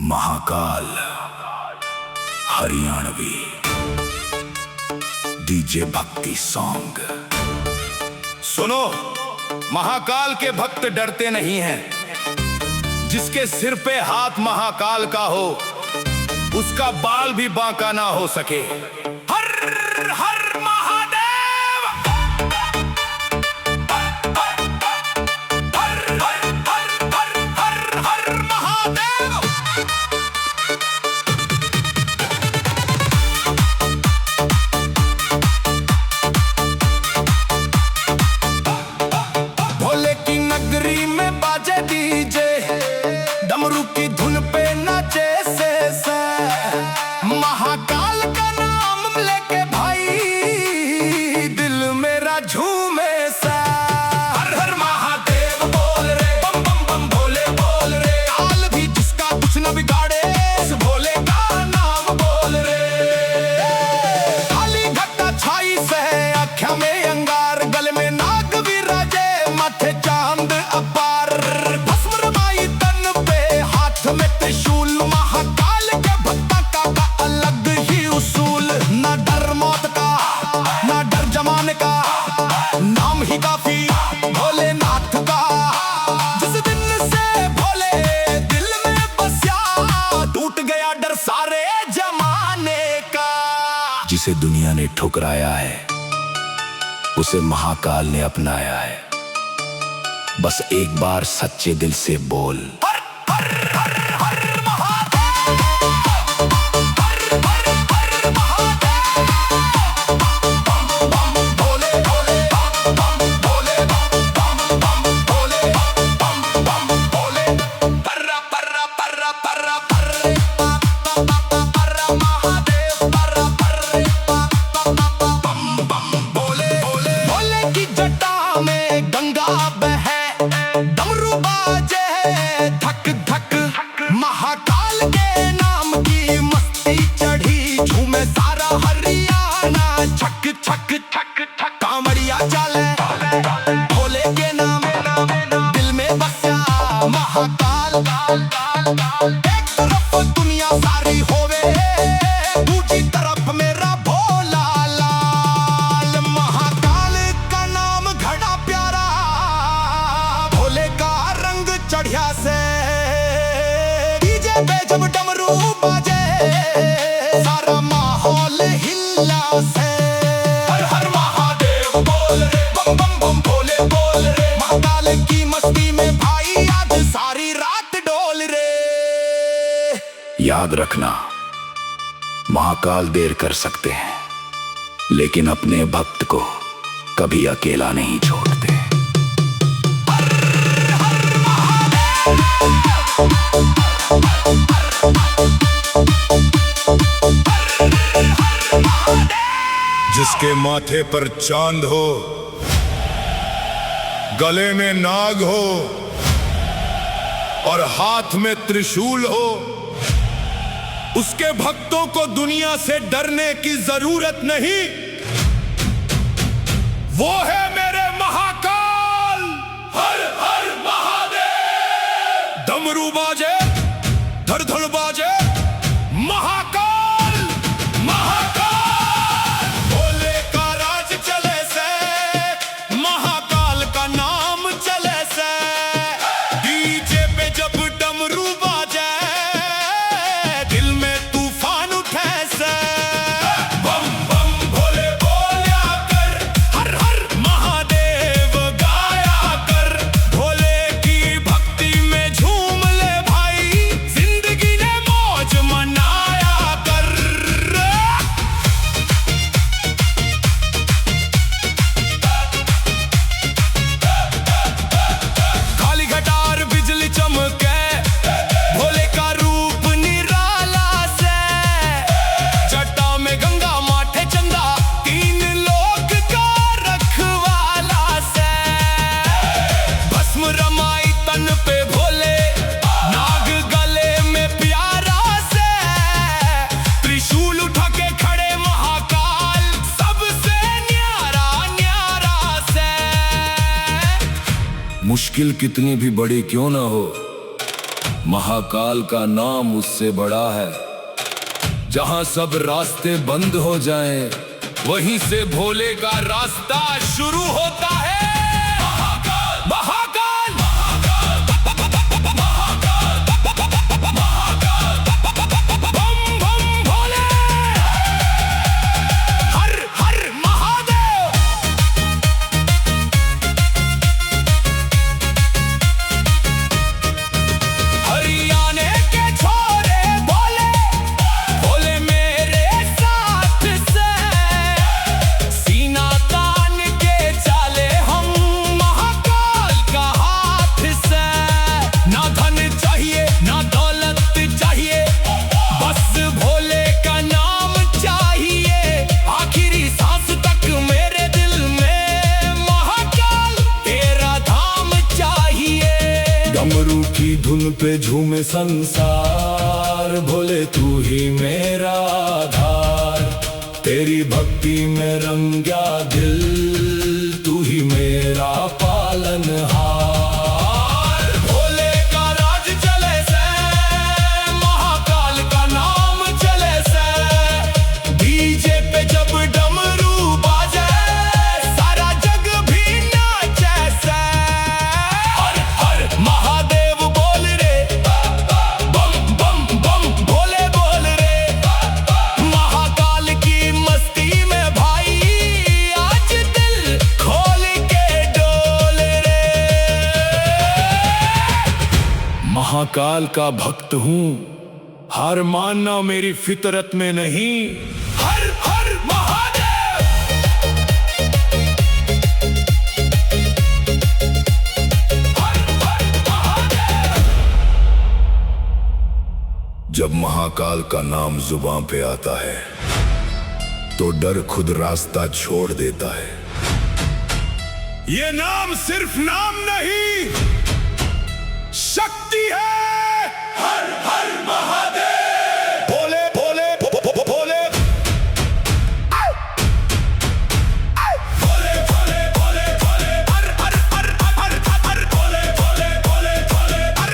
Mahakal Haryanvi DJ भक्ति song. सुनो, महाकाल के भक्त डरते नहीं हैं। जिसके सिर पे हाथ महाकाल का हो, उसका बाल भी बांका ना हो सके। हर हर महादेव, हर हर हर हर हर हर महादेव। भोले की नगरी में बाजे डीजे, डमरू की धुन पे नाचे से महाकाल का नाम लेके भाई दिल मेरा झूमे सा। हर हर महादेव बोल रे, बम बम बम भोले बोल रे। काल भी जिसका कुछ न बिगाड़े, उस भोले का नाम बोल रे। काली घटा छाई से आँखों में अंगार, गले में नाग विराजे, माथे चांद अपार। भस्म रमाई तन पे, हाथ में त्रिशूल। महाकाल के भक्ता का अलग ही उसूल। ना डर मौत का, ना डर जमाने का, नाम ही काफी भोलेनाथ का। जिस दिन से भोले दिल में बसा, टूट गया डर सारे जमाने का। जिसे दुनिया ने ठुकराया है, उसे महाकाल ने अपनाया है। बस एक बार सच्चे दिल से बोल, हर हर हर हर महादेव, हर हर हर महादेव। बम बम भोले भोले, बम बम भोले, बम बम भोले, बम बम भोले। पर्रा पर्रा पर्रा पर्रा पर्रे, पर्रा महादेव, पर्रा पर्रे, बम बम भोले भोले। भोले की जटा में गंगा बहे, डमरू बाजे धक धक। महाकाल के नाम की मस्ती चढ़ी, झूमे सारा हरियाणा। छक छक छक छक कांवड़िया चले, भोले के नाम दिल में बसा महाकाल। एक तरफ दुनिया सारी होवे, दूसरी तरफ मेरा भोला लाल। महाकाल का नाम घड़ा प्यारा, भोले का रंग चढ़िया से। डीजे पे जब डमरू बाजे, सारा माहौल हिला से। हर हर महादेव बोल रे, बम बम बम भोले बोल रे। महाकाल की मस्ती में भाई आज सारी रात डोल रे। याद रखना, महाकाल देर कर सकते हैं, लेकिन अपने भक्त को कभी अकेला नहीं छोड़ते। जिसके माथे पर चांद हो, गले में नाग हो और हाथ में त्रिशूल हो, उसके भक्तों को दुनिया से डरने की जरूरत नहीं। वो है मेरे महाकाल। हर हर महादेव। डमरू बाजे, धड़ धड़ बाजे, महाकाल महाकाल। भोले का राज चले से, महाकाल का नाम चले से। डीजे पे जब डमरू बाजे, दिल में तूफान उठे से। बम बम भोले बोला कर, हर हर महादेव गाया कर। भोले की भक्ति में झूम ले भाई, जिंदगी ने मौज मनाया कर। काली घटार बिजली चमके, भोले का रूप निराला से। जटा में गंगा माथे चंदा, तीन लोक का रखवाला से। भस्म रमाई तन पे भोले, नाग गले में प्यारा से। त्रिशूल उठा के खड़े महाकाल, सबसे न्यारा न्यारा से। मुश्किल कितनी भी बड़ी क्यों ना हो, महाकाल का नाम उससे बड़ा है। जहां सब रास्ते बंद हो जाएं, वहीं से भोले का रास्ता शुरू होता है। महाकाल महाकाल महाकाल महाकाल बम बम भोले, हर हर महादेव। हरियाणे के छोरे भोले, भोले मेरे साथ से, सीना तान के चाले हम महाकाल का हाथ से। ना धन चाहिए ना दौलत चाहिए, बस भोले का नाम चाहिए। आखिरी सांस तक मेरे दिल में महाकाल तेरा धाम चाहिए। डमरू की धुन पे झूमे संसार, भोले तू ही मेरा आधार। तेरी भक्ति में रंगा दिल, तू ही मेरा पालनहार। भोले का राज चले से, महाकाल का नाम चले से। डीजे पे जब डमरू बाजे, सारा जग भी नाचे से। हर हर महादेव बोल रे, बम बम बम भोले बोल रे। महाकाल की मस्ती में भाई, आज दिल खोल के डोल रे। महाकाल का भक्त हूँ, हार मानना मेरी फितरत में नहीं। हर हर महादेव। हर हर महादेव। जब महाकाल का नाम जुबान पे आता है, तो डर खुद रास्ता छोड़ देता है। ये नाम सिर्फ नाम नहीं, शक्ति है। हर हर महादेव। भोले भोले भोले, भोले भोले भोले भोले, हर हर हर हर हर भोले भोले भोले भोले, हर।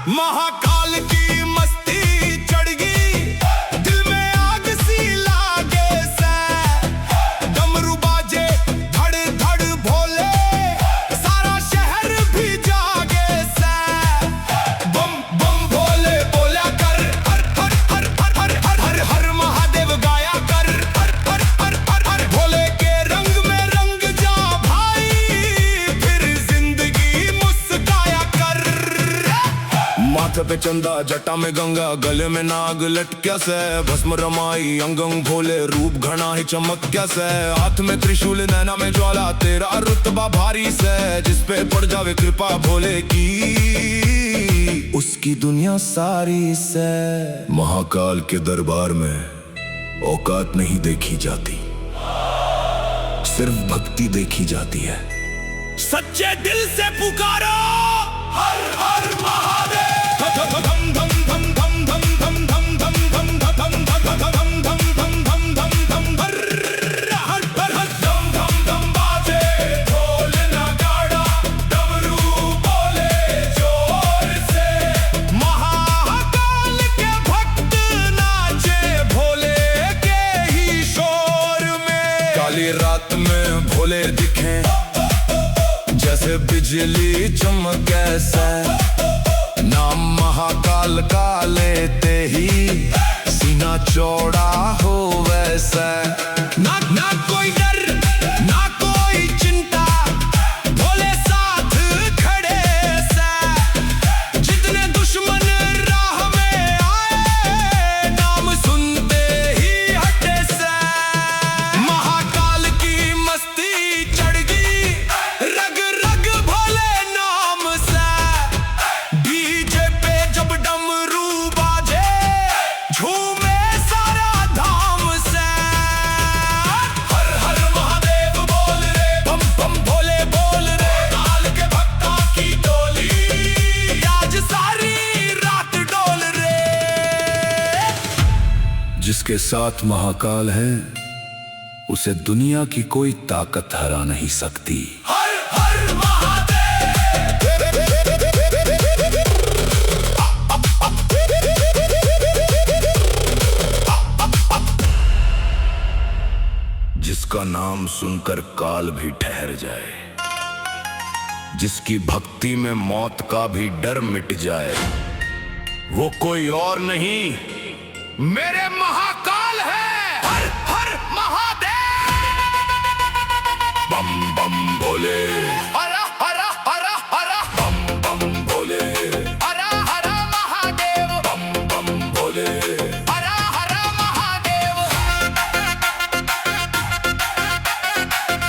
महाकाल की मस्ती चढ़ गई, दिल में आग सी लागे से। डमरू बाजे धड़ धड़ भोले, सारा शहर भी जागे से। बम बम भोले बोला कर, हर हर हर हर हर हर हर हर महादेव गाया कर। हर हर हर हर हर भोले के रंग में रंग जा भाई, फिर जिंदगी मुस्काया कर। माथे पे चंदा जटा में गंगा, गले में नाग लटक्या से। भस्म रमाई अंग अंग भोले, रूप घना ही चमक्या से। हाथ में त्रिशूल नैना में ज्वाला, तेरा रुतबा भारी से। जिस पे पड़ जावे कृपा भोले की, उसकी दुनिया सारी से। महाकाल के दरबार में औकात नहीं देखी जाती, सिर्फ भक्ति देखी जाती है। सच्चे दिल से पुकारो, हर हर महादेव। धम धम धम धम धम धम धम धम धम धम धम धम धम धम धम धम हर हर हर हर धम धम धम बाजे ढोल नगाड़ा, डमरू बोले जोर से। महाकाल के भक्त नाचे भोले के ही शोर में। काली रात में भोले दिखे, जैसे बिजली चमके से। नाम महाकाल का लेते ही, सीना चौड़ा हो वैसे। ना ना कोई डर ना कोई चिंता, भोले साथ खड़े से। जितने दुश्मन राह में आए, नाम सुनते ही हटे से। महाकाल की मस्ती चढ़ गई, रग रग भोले नाम से। डीजे पे जब डमरू बाजे, झूमे सारा धाम से। हर हर महादेव बोल रे, बम बम भोले बोल रे। काल के भक्ता की टोली, आज सारी रात डोल रे। जिसके साथ महाकाल है, उसे दुनिया की कोई ताकत हरा नहीं सकती। हर हर महादेव। जिसका नाम सुनकर काल भी ठहर जाए, जिसकी भक्ति में मौत का भी डर मिट जाए, वो कोई और नहीं मेरे महाकाल है। हर हर महादेव, बम बम भोले, हर हर हर हर बम बम भोले, हर हर महादेव, बम बम भोले। हर हर महादेव,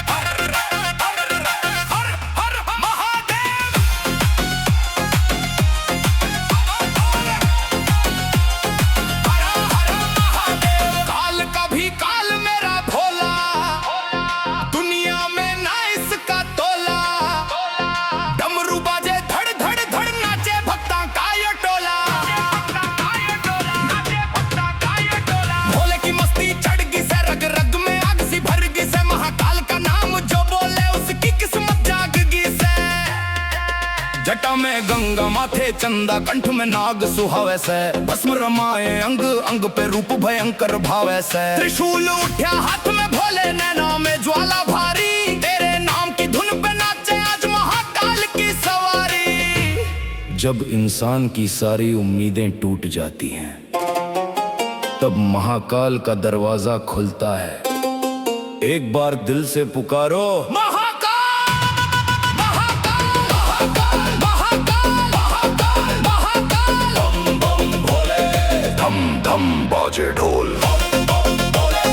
हर हर महादेव, हर हर महादेव। काल का भी काल मेरा भोला, दुनिया में ना इसका तोला। डमरू बाजे धड़ धड़ धड़, नाचे भक्तां का ये टोला। भोले की मस्ती चढ़ गई से, रग रग में आग सी भर गई से। महाकाल का नाम जो बोले उसकी किस्मत जाग गई से। जटा में गंगा, माथे चंदा, कंठ में नाग सुहावे से। भस्म रमाए अंग अंग पे, रूप भयंकर भावे से। त्रिशूल उठा हाथ में भोले, नैना में ज्वाला भारी। तेरे नाम की धुन पे नाचे आज महाकाल की सवारी। जब इंसान की सारी उम्मीदें टूट जाती हैं, तब महाकाल का दरवाजा खुलता है। एक बार दिल से पुकारो, महाकाल, महाकाल, महाकाल, महाकाल, महाकाल। बम बम भोले, धम धम बाजे ढोल। भोले,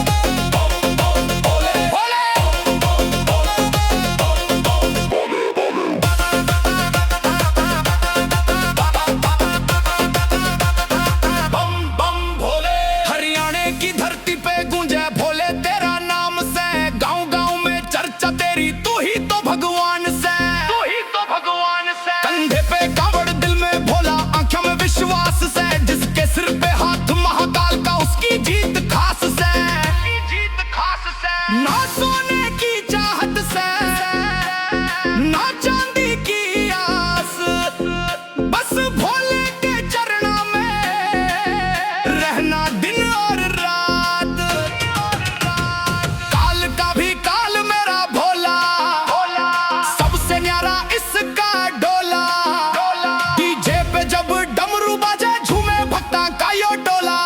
बम बम भोले। हरियाणा की धरती पे गूंजे भोले तेरा नाम से। गांव गांव में चर्चा तेरी, तू ही तो भगवान से। तू ही तो भगवान से। कंधे पे कावड़, दिल में भोला, आंखों में विश्वास से। जिसके सिर पे हाथ महाकाल का, उसकी जीत खास से। जीत खास से। ना सोने की चाहत से, ना चांदी की आस, बस भोले के चरणों में रहना दिन और रात। काल का भी काल मेरा भोला, सबसे न्यारा इसका डोला। डीजे पे जब डमरू बाजे, झूमे भक्ता का यो टोला।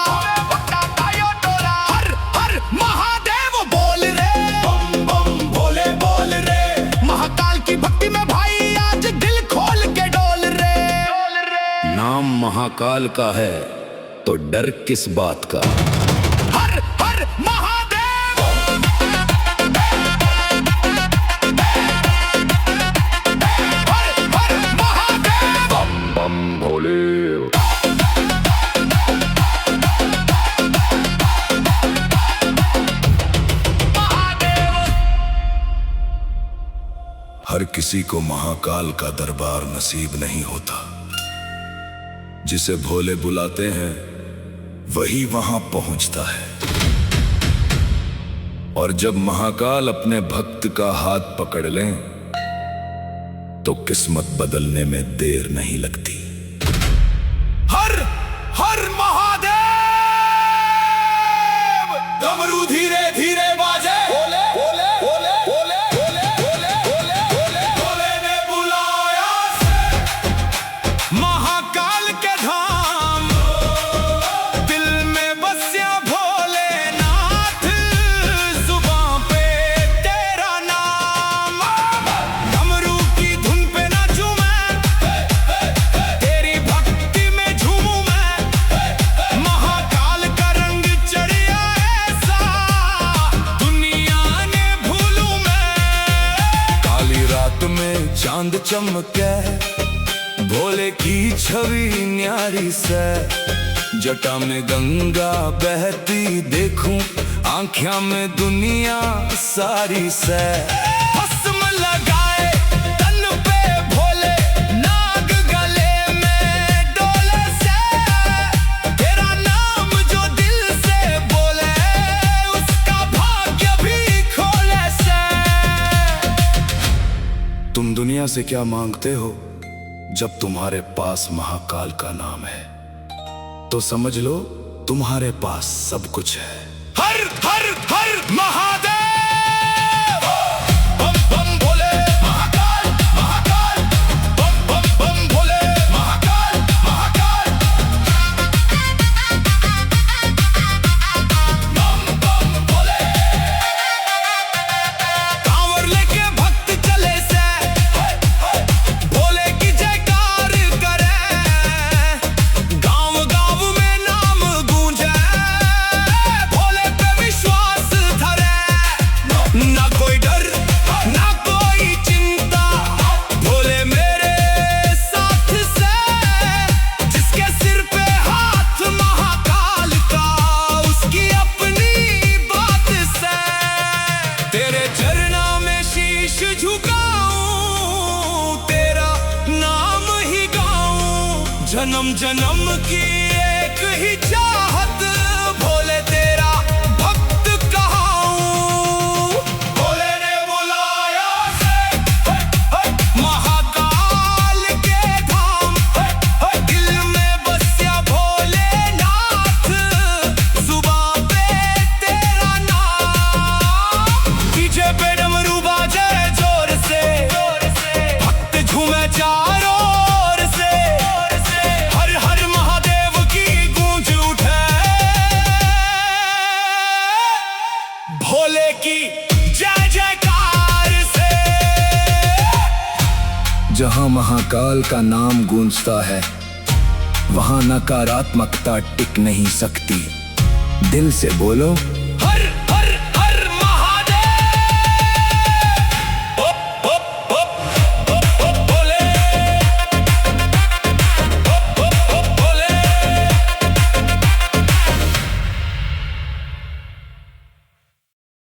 हर हर महादेव बोल रे, बम बम भोले बोल रे। महाकाल की भक्ति में भाई आज दिल खोल के डोल रे। नाम महाकाल का है तो डर किस बात का। हर हर महादेव, हर हर महादेव। बम बम भोले, हर किसी को महाकाल का दरबार नसीब नहीं होता। जिसे भोले बुलाते हैं वही वहां पहुंचता है। और जब महाकाल अपने भक्त का हाथ पकड़ लें, तो किस्मत बदलने में देर नहीं लगती। हर हर महादेव। डमरू धीरे धीरे बाजे, भोले भोले भोले भोले भोले भोले भोले भोले। भोले ने बुलाया से महाकाल के धाम। दिल में बसिया भोलेनाथ, जुबां पे तेरा नाम। डमरू की धुन पे नाचूं मैं, तेरी भक्ति में झूमूं मैं। महाकाल का रंग चढ़िया ऐसा, दुनिया ने भूलूं मैं। काली रात में चांद चमके, भोले की छवि न्यारी से। जटा में गंगा बहती देखूं, आंखों में दुनिया सारी से। भस्म लगाए तन पे भोले, नाग गले में डोले से। तेरा नाम जो दिल से बोले, उसका भाग्य भी खोले से। तुम दुनिया से क्या मांगते हो? जब तुम्हारे पास महाकाल का नाम है, तो समझ लो तुम्हारे पास सब कुछ है। हर हर हर महादेव। जन्म जन्म की एक ही चाहत, भोले तेरा भक्त कहाऊं। भोले ने बुलाया महाकाल के धाम, दिल में बसा भोलेनाथ, जुबां पे तेरा नाम। डीजे पे डमरू बाजे जोर से, भक्त झूमे चारों ओर से, हर हर महादेव की गूंज उठे, भोले की जय जयकार से। जहां महाकाल का नाम गूंजता है, वहां नकारात्मकता टिक नहीं सकती। दिल से बोलो